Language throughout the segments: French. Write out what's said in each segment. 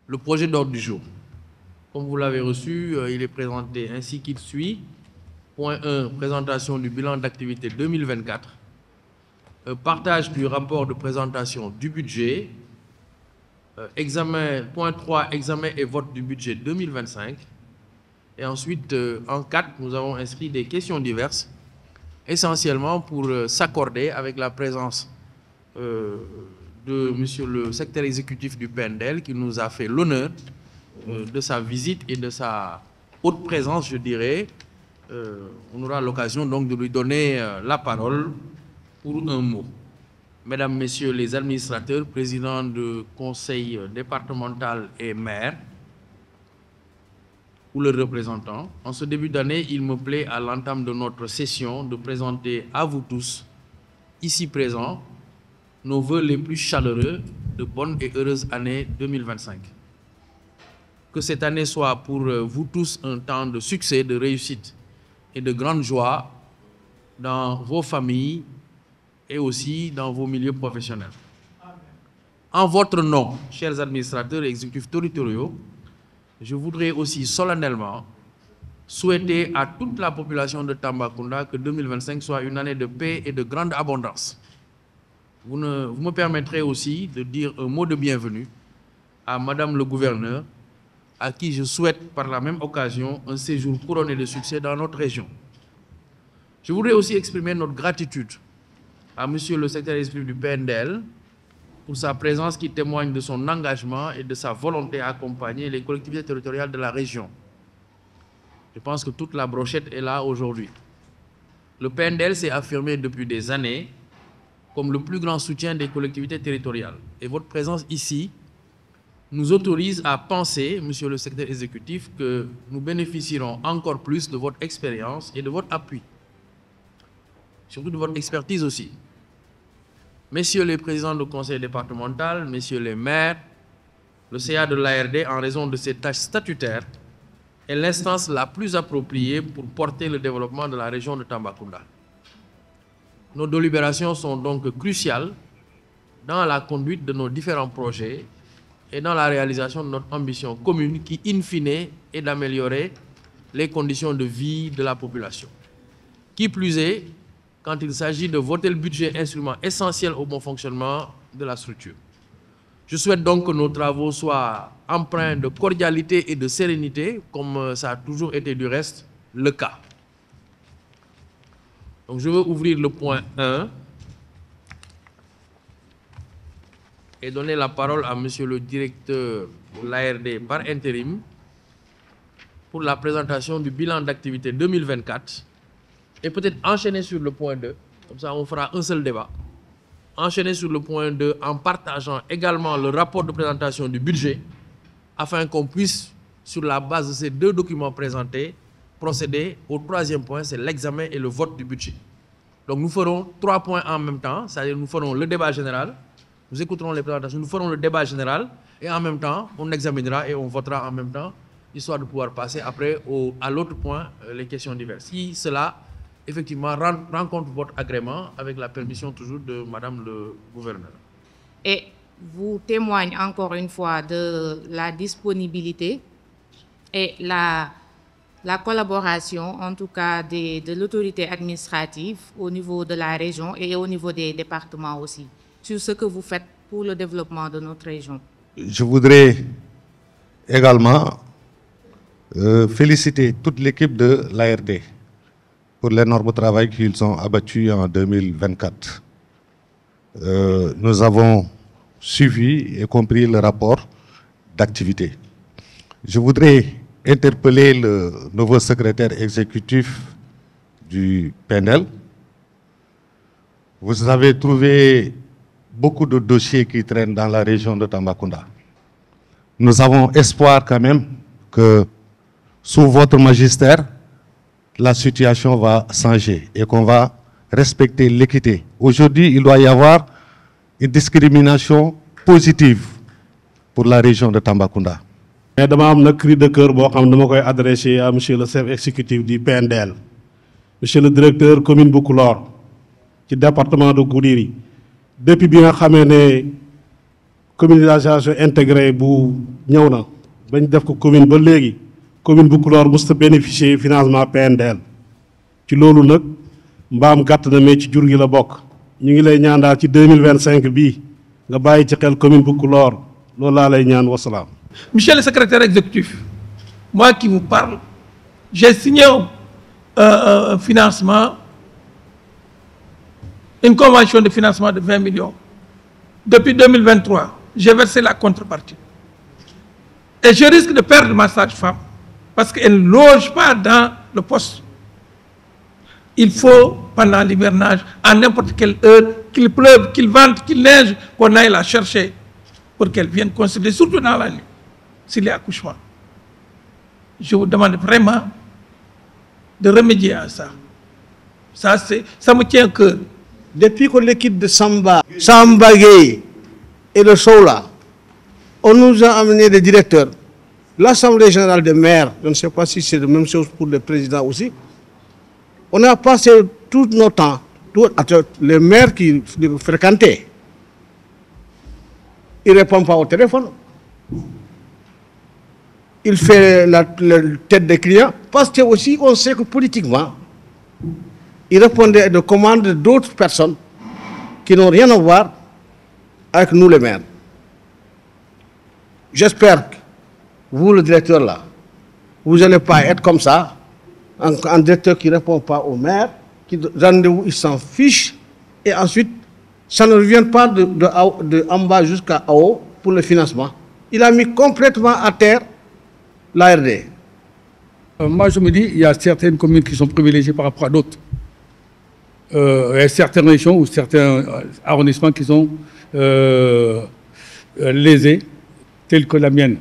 le projet d'ordre du jour. Comme vous l'avez reçu, il est présenté ainsi qu'il suit. Point 1, présentation du bilan d'activité 2024. Partage du rapport de présentation du budget. Point 3, examen et vote du budget 2025. Et ensuite, en 4, nous avons inscrit des questions diverses, essentiellement pour s'accorder avec la présence de monsieur le secrétaire exécutif du PNDL, qui nous a fait l'honneur de sa visite et de sa haute présence, je dirais. On aura l'occasion donc de lui donner la parole pour un mot. Mesdames, Messieurs les administrateurs, présidents de conseil départemental et maires, ou leurs représentants, en ce début d'année, il me plaît à l'entame de notre session de présenter à vous tous, ici présents, nos vœux les plus chaleureux de bonne et heureuse année 2025. Que cette année soit pour vous tous un temps de succès, de réussite et de grande joie dans vos familles et aussi dans vos milieux professionnels. En votre nom, chers administrateurs et exécutifs territoriaux, je voudrais aussi solennellement souhaiter à toute la population de Tambacounda que 2025 soit une année de paix et de grande abondance. Vous me permettrez aussi de dire un mot de bienvenue à Madame le gouverneur, à qui je souhaite par la même occasion un séjour couronné de succès dans notre région. Je voudrais aussi exprimer notre gratitude à Monsieur le secrétaire exécutif du PNDL pour sa présence qui témoigne de son engagement et de sa volonté à accompagner les collectivités territoriales de la région. Je pense que toute la brochette est là aujourd'hui. Le PNDL s'est affirmé depuis des années comme le plus grand soutien des collectivités territoriales. Et votre présence ici nous autorise à penser, Monsieur le secrétaire exécutif, que nous bénéficierons encore plus de votre expérience et de votre appui. Surtout de votre expertise aussi. Messieurs les présidents du conseil départemental, messieurs les maires, le CA de l'ARD, en raison de ses tâches statutaires, est l'instance la plus appropriée pour porter le développement de la région de Tambacounda. Nos délibérations sont donc cruciales dans la conduite de nos différents projets et dans la réalisation de notre ambition commune qui, in fine, est d'améliorer les conditions de vie de la population. Qui plus est, quand il s'agit de voter le budget, instrument essentiel au bon fonctionnement de la structure. Je souhaite donc que nos travaux soient empreints de cordialité et de sérénité, comme ça a toujours été du reste le cas. Donc je veux ouvrir le point 1 et donner la parole à Monsieur le directeur de l'ARD par intérim pour la présentation du bilan d'activité 2024. Et peut-être enchaîner sur le point 2, comme ça on fera un seul débat. Enchaîner sur le point 2 en partageant également le rapport de présentation du budget, afin qu'on puisse, sur la base de ces deux documents présentés, procéder au troisième point, c'est l'examen et le vote du budget. Donc nous ferons 3 points en même temps, c'est-à-dire nous ferons le débat général, nous écouterons les présentations, nous ferons le débat général, et en même temps, on examinera et on votera en même temps, histoire de pouvoir passer après à l'autre point, les questions diverses. Si cela effectivement, rencontre votre agrément avec la permission toujours de Madame le gouverneur. Et vous témoigne encore une fois de la disponibilité et la collaboration, en tout cas, de l'autorité administrative au niveau de la région et au niveau des départements aussi, sur ce que vous faites pour le développement de notre région. Je voudrais également féliciter toute l'équipe de l'ARD pour l'énorme travail qu'ils ont abattu en 2024. Nous avons suivi et compris le rapport d'activité. Je voudrais interpeller le nouveau secrétaire exécutif du PNL. Vous avez trouvé beaucoup de dossiers qui traînent dans la région de Tambacounda. Nous avons espoir quand même que sous votre magistère, la situation va changer et qu'on va respecter l'équité. Aujourd'hui, il doit y avoir une discrimination positive pour la région de Tambacounda. Je vais un cri de cœur adressé à monsieur le chef exécutif du PNDL, monsieur le directeur commune Boucoulor, du département de Goudiri. Depuis bien que communalisation intégrée bu ñëw na bañ def ko commune ba léegi commune bu Kulor musta bénéficier financement PNDL ci loolu nag mbaam gàtt na mais ci jur gi la bokk ñu ngi lay ñaan daal ci 2025 bii nga bàyyi ci xel commune bu Kulor loolu laa lay ñaan wasalaam. Monsieur le secrétaire exécutif, moi qui vous parle, j'ai signé un financement, une convention de financement de 20 millions. Depuis 2023, j'ai versé la contrepartie. Et je risque de perdre ma sage-femme parce qu'elle ne loge pas dans le poste. Il faut, pendant l'hivernage, à n'importe quelle heure, qu'il pleuve, qu'il vente, qu'il neige, qu'on aille la chercher pour qu'elle vienne consulter, surtout dans la nuit, s'il y a accouchement. Je vous demande vraiment de remédier à ça. Ça me tient à cœur. Depuis que l'équipe de Samba Gueye et le Soula, on nous a amené des directeurs. L'Assemblée générale des maires, je ne sais pas si c'est la même chose pour le président aussi. On a passé tout notre temps, les maires qui fréquentaient, ils ne répondent pas au téléphone. Il fait la tête des clients parce que aussi on sait que politiquement, il répondait à des commandes d'autres personnes qui n'ont rien à voir avec nous les maires. J'espère que vous, le directeur là, vous n'allez pas être comme ça, un directeur qui ne répond pas aux maires, qui rendez-vous, il s'en fiche, et ensuite, ça ne revient pas de en bas jusqu'à en haut pour le financement. Il a mis complètement à terre l'ARD. Moi, je me dis, il y a certaines communes qui sont privilégiées par rapport à d'autres. Il y a certaines régions ou certains arrondissements qui sont lésés, tels que la mienne.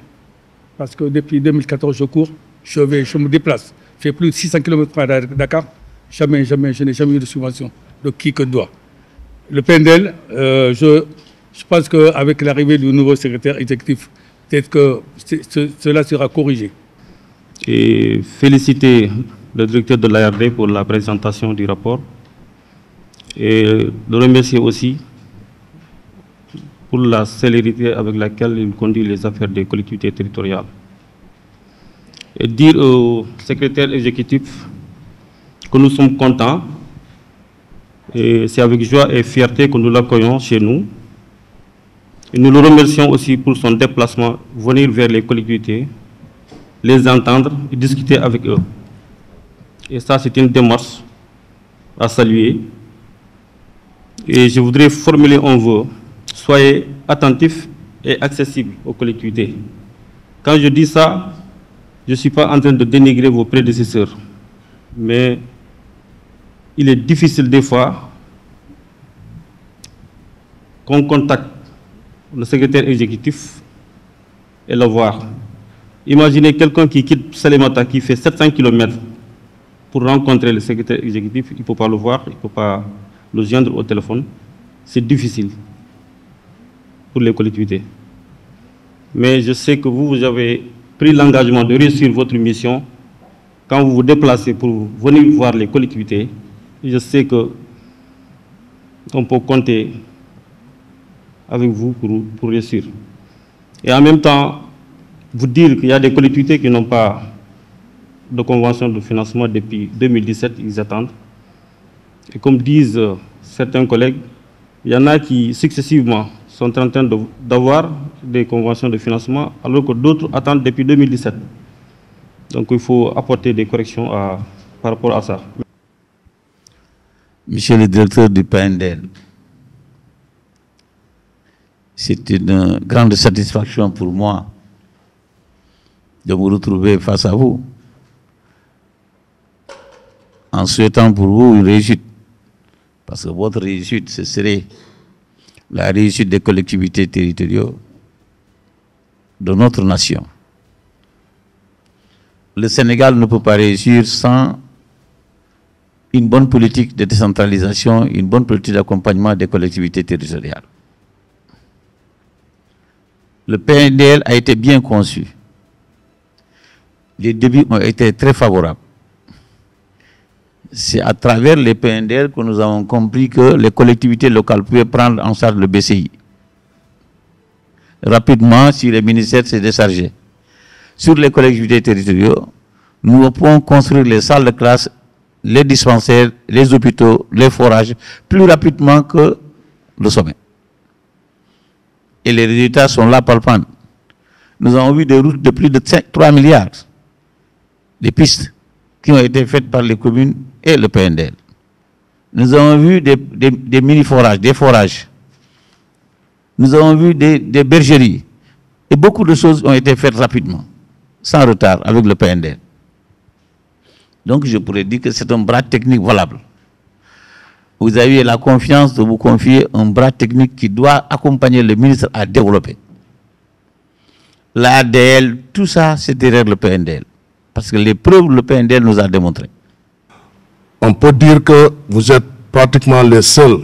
Parce que depuis 2014, je cours, je me déplace. Je fais plus de 600 km à Dakar. Je n'ai jamais eu de subvention de qui que doit. Le PNDL, je pense qu'avec l'arrivée du nouveau secrétaire exécutif, peut-être que cela sera corrigé. Et féliciter le directeur de l'ARD pour la présentation du rapport et le remercier aussi pour la célérité avec laquelle il conduit les affaires des collectivités territoriales. Et dire au secrétaire exécutif que nous sommes contents et c'est avec joie et fierté que nous l'accueillons chez nous. Et nous le remercions aussi pour son déplacement, venir vers les collectivités, les entendre et discuter avec eux. Et ça, c'est une démarche à saluer. Et je voudrais formuler un vœu. Soyez attentifs et accessibles aux collectivités. Quand je dis ça, je ne suis pas en train de dénigrer vos prédécesseurs. Mais il est difficile des fois qu'on contacte le secrétaire exécutif et le voir. Imaginez quelqu'un qui quitte Salémata, qui fait 700 km pour rencontrer le secrétaire exécutif, il ne peut pas le voir, il ne peut pas le joindre au téléphone. C'est difficile pour les collectivités. Mais je sais que vous avez pris l'engagement de réussir votre mission quand vous vous déplacez pour venir voir les collectivités. Je sais qu'on peut compter avec vous pour réussir. Et en même temps, vous dire qu'il y a des collectivités qui n'ont pas de convention de financement depuis 2017, ils attendent. Et comme disent certains collègues, il y en a qui successivement sont en train d'avoir des conventions de financement, alors que d'autres attendent depuis 2017. Donc il faut apporter des corrections par rapport à ça. Monsieur le directeur du PNDL, c'est une grande satisfaction pour moi de me retrouver face à vous, en souhaitant pour vous une réussite, parce que votre réussite, ce serait la réussite des collectivités territoriales de notre nation. Le Sénégal ne peut pas réussir sans une bonne politique de décentralisation, une bonne politique d'accompagnement des collectivités territoriales. Le PNDL a été bien conçu. Les débuts ont été très favorables. C'est à travers les PNDL que nous avons compris que les collectivités locales pouvaient prendre en charge le BCI. rapidement si les ministères s'est déchargé. Sur les collectivités territoriales, nous pouvons construire les salles de classe, les dispensaires, les hôpitaux, les forages, plus rapidement que le sommet. Et les résultats sont là palpants. Nous avons vu des routes de plus de 3 milliards, des pistes qui ont été faites par les communes et le PNDL. Nous avons vu des mini-forages, des forages. Nous avons vu des bergeries. Et beaucoup de choses ont été faites rapidement, sans retard, avec le PNDL. Donc je pourrais dire que c'est un bras technique valable. Vous avez la confiance de vous confier un bras technique qui doit accompagner le ministre à développer. L'ADL, tout ça, c'est derrière le PNDL. Parce que les preuves, le PNDL nous a démontré. On peut dire que vous êtes pratiquement les seuls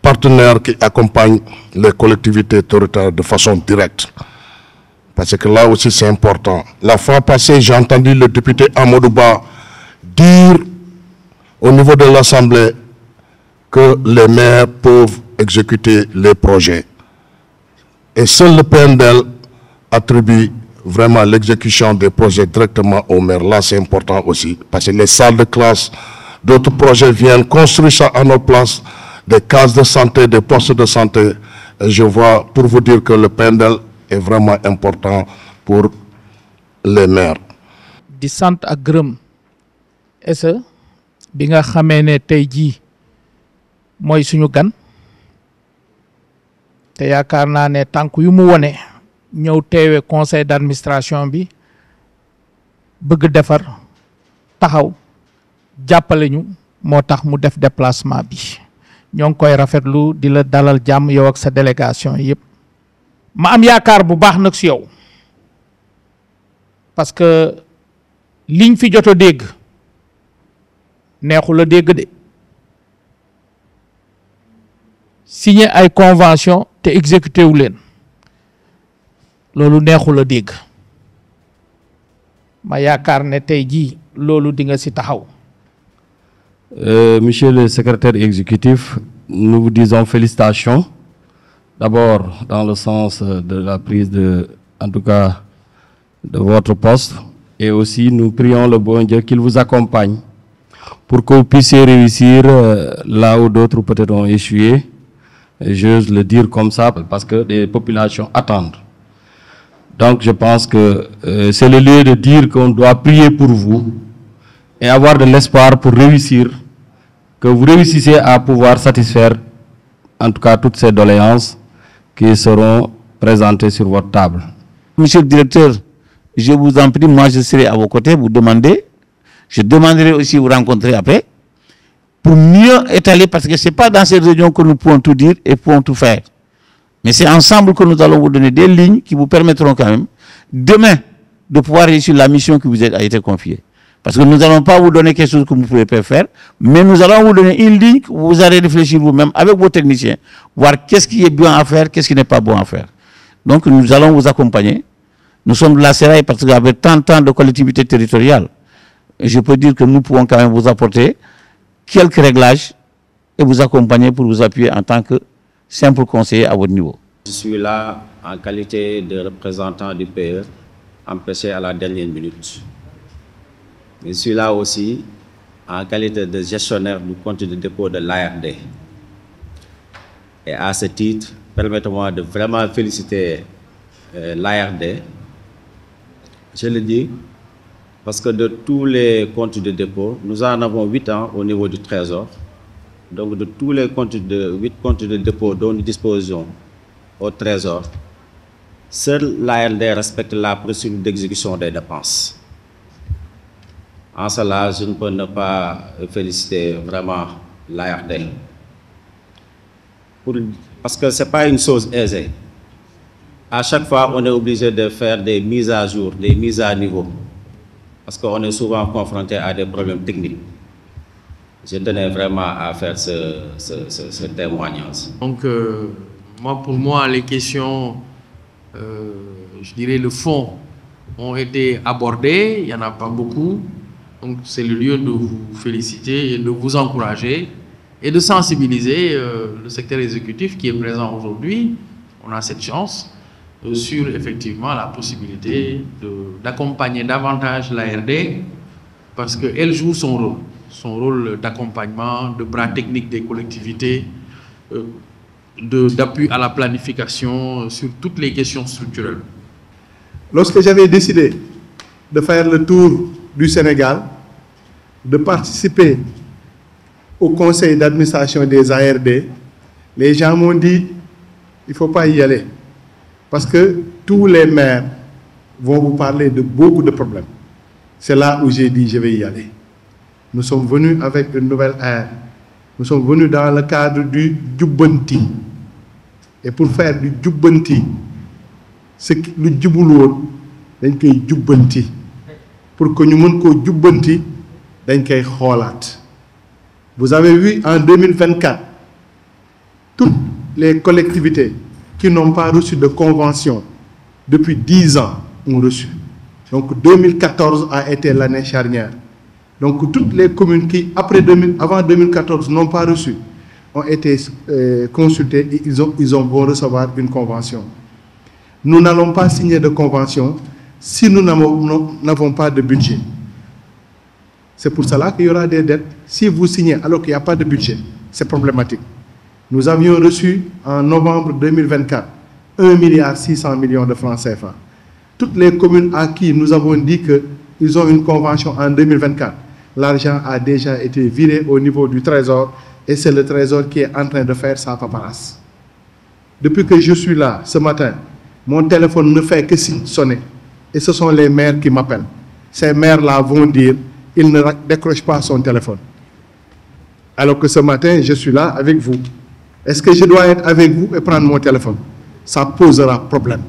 partenaires qui accompagnent les collectivités territoriales de façon directe. Parce que là aussi, c'est important. La fois passée, j'ai entendu le député Amadouba dire au niveau de l'Assemblée que les maires peuvent exécuter les projets. Et seul le PNDL attribue vraiment l'exécution des projets directement aux maires. Là, c'est important aussi, parce que les salles de classe, d'autres projets viennent construire ça à nos places, des cases de santé, des postes de santé. Et je vois, pour vous dire que le PNDL est vraiment important pour les maires. Di sant ak gërëm essa bi nga xamee ne tey jii mooy suñu gan te yaakaar naa ne tànk yu mu wone ñëw teewe conseil d'administration bi bëgg defar taxaw jàppale ñu moo tax mu def déplacement bi ñoo ngi koy rafetlu di la dalal jàmm yow ak sa délégation yëpp ma am yaakaar bu baax nag si yow parce que liñ fi jot a dégg neexul a dégg de signé ay convention te exécuté wu leen loolu neexul a dégg ma yaakaar ne tey jii loolu di nga si taxaw. Monsieur le secrétaire exécutif, nous vous disons félicitations. D'abord dans le sens de la prise en tout cas, de votre poste. Et aussi, nous prions le bon Dieu qu'il vous accompagne pour que vous puissiez réussir là où d'autres peut-être ont échoué. J'ose le dire comme ça parce que les populations attendent. Donc je pense que c'est le lieu de dire qu'on doit prier pour vous et avoir de l'espoir pour réussir, que vous réussissez à pouvoir satisfaire en tout cas toutes ces doléances qui seront présentées sur votre table. Monsieur le directeur, je vous en prie, moi je serai à vos côtés, vous demandez, je demanderai aussi vous rencontrer après, pour mieux étaler, parce que ce n'est pas dans ces réunions que nous pouvons tout dire et pouvons tout faire. Mais c'est ensemble que nous allons vous donner des lignes qui vous permettront quand même, demain, de pouvoir réussir la mission qui vous a été confiée. Parce que nous n'allons pas vous donner quelque chose que vous ne pouvez pas faire, mais nous allons vous donner une ligne que vous allez réfléchir vous-même avec vos techniciens, voir qu'est-ce qui est bien à faire, qu'est-ce qui n'est pas bon à faire. Donc nous allons vous accompagner. Nous sommes de la Serail parce qu'avec tant de collectivités territoriales, je peux dire que nous pouvons quand même vous apporter quelques réglages et vous accompagner pour vous appuyer en tant que simple conseiller à votre niveau. Je suis là en qualité de représentant du PE, empêché à la dernière minute. Je suis là aussi en qualité de gestionnaire du compte de dépôt de l'ARD. Et à ce titre, permettez-moi de vraiment féliciter l'ARD. Je le dis parce que de tous les comptes de dépôt, nous en avons 8 ans au niveau du Trésor. Donc de tous les comptes 8 comptes de dépôt dont nous disposons au Trésor, seul l'ARD respecte la procédure d'exécution des dépenses. En cela, je ne peux ne pas féliciter vraiment l'ARD. Parce que ce n'est pas une chose aisée. À chaque fois, on est obligé de faire des mises à jour, des mises à niveau. Parce qu'on est souvent confronté à des problèmes techniques. Je tenais vraiment à faire ce témoignage. Donc, pour moi, les questions, je dirais le fond, ont été abordées. Il n'y en a pas beaucoup. Donc, c'est le lieu de vous féliciter et de vous encourager et de sensibiliser le secteur exécutif qui est présent aujourd'hui. On a cette chance sur effectivement la possibilité d'accompagner davantage l'ARD, parce qu'elle joue son rôle d'accompagnement, de bras technique des collectivités, d'appui à la planification sur toutes les questions structurelles. Lorsque j'avais décidé de faire le tour du Sénégal, de participer au conseil d'administration des ARD, les gens m'ont dit il ne faut pas y aller. Parce que tous les maires vont vous parler de beaucoup de problèmes. C'est là où j'ai dit je vais y aller. Nous sommes venus avec une nouvelle ère. Nous sommes venus dans le cadre du Djubbanti. Et pour faire du Djubbanti, le Djuboulour, c'est un Djubbanti. Pour que nous puissions Djubbanti, c'est un Kholat. Vous avez vu en 2024, toutes les collectivités qui n'ont pas reçu de convention depuis 10 ans ont reçu. Donc 2014 a été l'année charnière. Donc toutes les communes qui, avant 2014, n'ont pas reçu, ont été consultées et ils vont recevoir une convention. Nous n'allons pas signer de convention si nous n'avons pas de budget. C'est pour cela qu'il y aura des dettes. Si vous signez alors qu'il n'y a pas de budget, c'est problématique. Nous avions reçu en novembre 2024 1,6 milliard de francs CFA. Toutes les communes à qui nous avons dit qu'ils ont une convention en 2024, l'argent a déjà été viré au niveau du Trésor et c'est le Trésor qui est en train de faire sa paperasse. Depuis que je suis là ce matin, mon téléphone ne fait que sonner et ce sont les maires qui m'appellent. Ces maires-là vont dire qu'ils ne décrochent pas son téléphone. Alors que ce matin, je suis là avec vous. Est-ce que je dois être avec vous et prendre mon téléphone? Ça posera problème.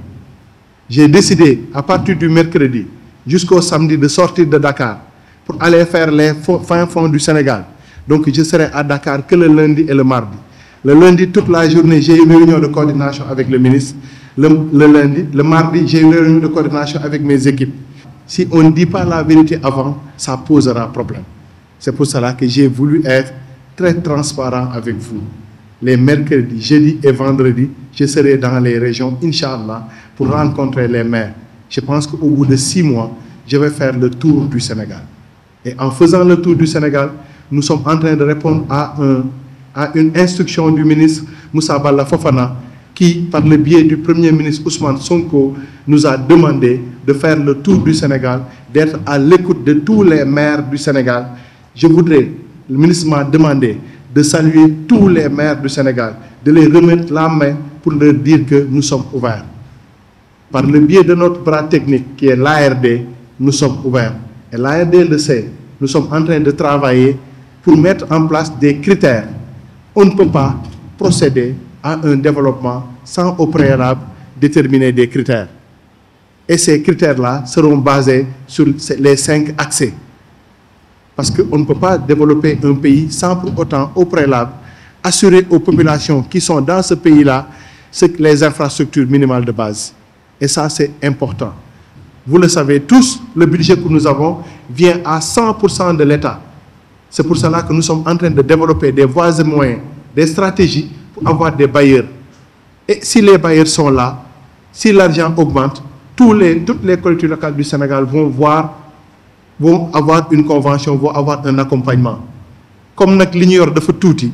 J'ai décidé, à partir du mercredi jusqu'au samedi, de sortir de Dakar pour aller faire les fins fonds du Sénégal. Donc, je serai à Dakar que le lundi et le mardi. Le lundi, toute la journée, j'ai une réunion de coordination avec le ministre. Le mardi, j'ai une réunion de coordination avec mes équipes. Si on ne dit pas la vérité avant, ça posera problème. C'est pour cela que j'ai voulu être très transparent avec vous. Les mercredis, jeudi et vendredi, je serai dans les régions, Inch'Allah, pour rencontrer les maires. Je pense qu'au bout de 6 mois, je vais faire le tour du Sénégal. Et en faisant le tour du Sénégal, nous sommes en train de répondre à une instruction du ministre Moussa Balla Fofana, qui, par le biais du Premier ministre Ousmane Sonko, nous a demandé de faire le tour du Sénégal, d'être à l'écoute de tous les maires du Sénégal. Le ministre m'a demandé de saluer tous les maires du Sénégal, de les remettre la main pour leur dire que nous sommes ouverts. Par le biais de notre bras technique qui est l'ARD, nous sommes ouverts. Et l'ARD le sait, nous sommes en train de travailler pour mettre en place des critères. On ne peut pas procéder à un développement sans au préalable déterminer des critères. Et ces critères-là seront basés sur les 5 accès. Parce qu'on ne peut pas développer un pays sans pour autant, au préalable, assurer aux populations qui sont dans ce pays-là les infrastructures minimales de base. Et ça, c'est important. Vous le savez tous, le budget que nous avons vient à 100% de l'État. C'est pour cela que nous sommes en train de développer des voies et moyens, des stratégies pour avoir des bailleurs. Et si les bailleurs sont là, si l'argent augmente, toutes les collectivités locales du Sénégal vont avoir une convention, vont avoir un accompagnement. Comme nous avons de tout, il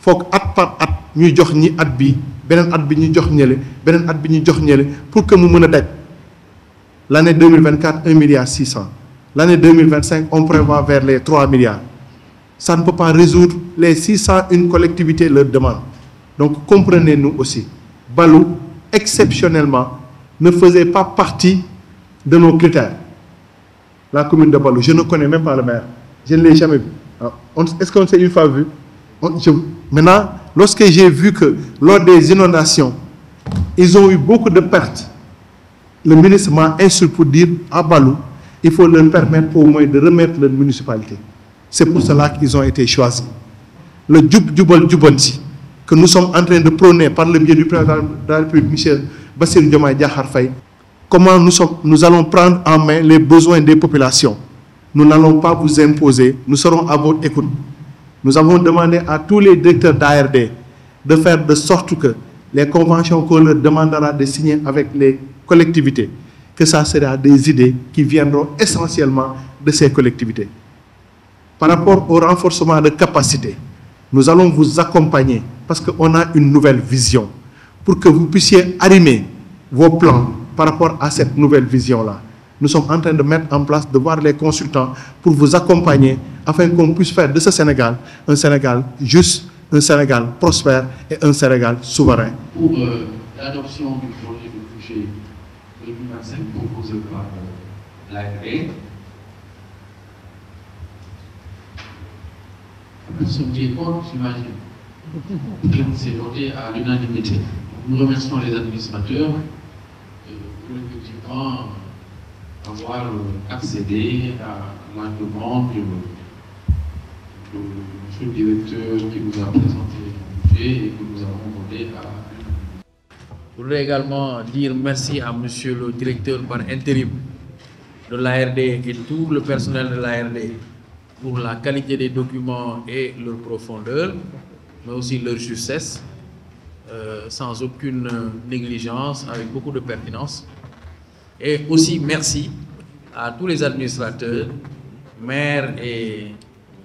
faut que par at, nous jox ñi at bi, benen at bi ñu jox ñëlé, benen at bi ñu jox ñëlé pour que nous mëna daj. L'année 2024, 1,6 milliard. L'année 2025, on prévoit vers les 3 milliards. Ça ne peut pas résoudre les 601 collectivités leur demande. Donc comprenez-nous aussi. Balou, exceptionnellement, ne faisait pas partie de nos critères. La commune de Balou, je ne connais même pas le maire. Je ne l'ai jamais vu. Est-ce qu'on s'est une fois vu? Maintenant, lorsque j'ai vu que lors des inondations, ils ont eu beaucoup de pertes, le ministre m'a instruit pour dire à Balou, il faut leur permettre au moins de remettre leur municipalité. C'est pour cela qu'ils ont été choisis. Le Djubal Djubanti, que nous sommes en train de prôner par le biais du président de la République, Michel Bassirou Diomaye Diakhar Faye, comment nous allons prendre en main les besoins des populations. Nous n'allons pas vous imposer, nous serons à votre écoute. Nous avons demandé à tous les directeurs d'ARD de faire de sorte que les conventions qu'on leur demandera de signer avec les collectivités, que ça sera des idées qui viendront essentiellement de ces collectivités. Par rapport au renforcement de capacité, nous allons vous accompagner parce qu'on a une nouvelle vision pour que vous puissiez arrimer vos plans par rapport à cette nouvelle vision-là. Nous sommes en train de mettre en place, de voir les consultants pour vous accompagner afin qu'on puisse faire de ce Sénégal un Sénégal juste, un Sénégal prospère et un Sénégal souverain. Pour l'adoption du projet de budget 2025 proposé par l'ARD, personne qui est contre, j'imagine. C'est voté à l'unanimité. Nous remercions les administrateurs pour effectivement avoir accédé à la demande de monsieur le directeur qui nous a présenté le budget et que nous avons voté à l'unanimité. Je voudrais également dire merci à monsieur le directeur par intérim de l'ARD et tout le personnel de l'ARD pour la qualité des documents et leur profondeur, mais aussi leur justesse, sans aucune négligence, avec beaucoup de pertinence. Et aussi merci à tous les administrateurs, maires et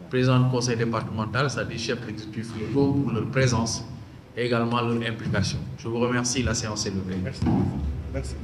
présidents du conseil départemental, c'est-à-dire chefs exécutifs locaux, pour leur présence et également leur implication. Je vous remercie, la séance est levée. Merci. Merci.